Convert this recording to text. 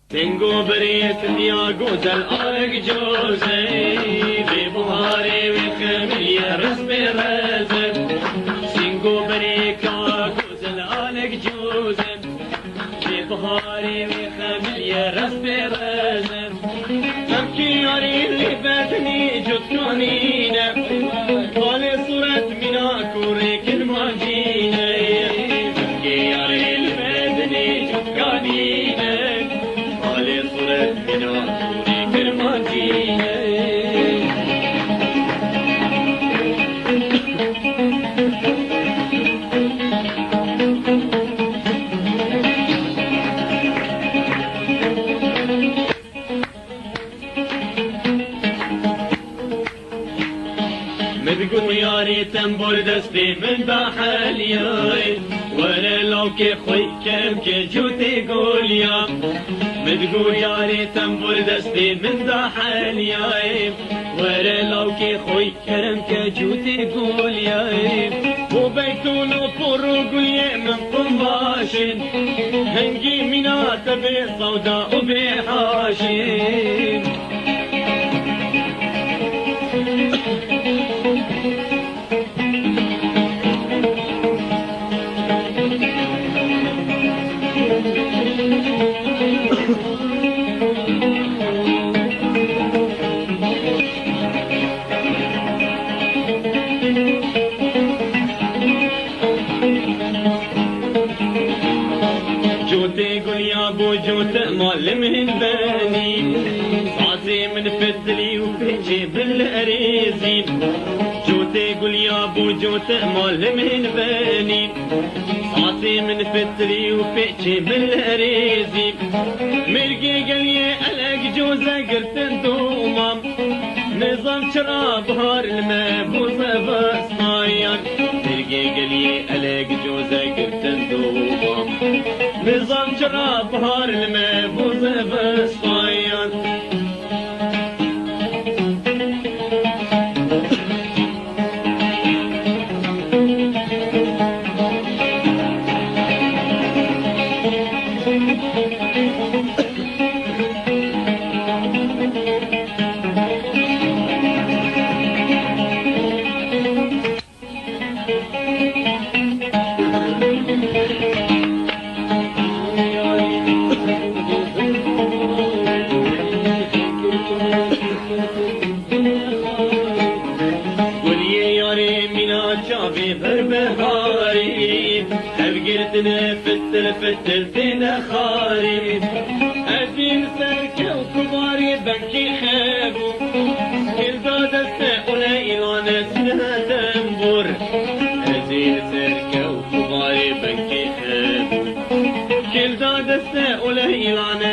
تنگو بریت یا گوزل آرگ جوزی بی بهاری و خمیلی رز برزم تنگو بریت یا گوزل آرگ جوزی بی بهاری و خمیلی رز برزم همکی یاری لی بدنی جد کنینه حال صورت منا کوری کلمانجینه همکی یاری لی بدنی جد کنینه صورت منا کوری کرمانجینه مدقو ياري تنبور دستي من بحالياي ولا لو كي خوي كم كي جوتي قوليا مدقو ياري تنبور دستي من بحالياي ولا لو كي خوي كرم كي جوتي قوليا وبيتون فرو قولي من قنباشين هنجي منات بصودا وبحاشين جوتي قول يا ابو جوت معلم الباني صاصي من فتلي وفيجي بالاريزي جوتي قول يا ابو جوت معلم الباني صاصي من فتلي وفيجي بالاريزي مرقي قال يا الك جوزه قرت دوما نظام شراب هار الماء بوزه صايان مرقي قال يا الك جوزه قرت دوما نظام شراب هار الماء بوزه صايان بربهاري أبقرتنا فتل فينا خاري أزين سركة وكباري بنكي خابو كل زاد الساقنا إلانا سنها تنبور أزين سركة وكباري بنكي خابو كل زاد الساقنا إلانا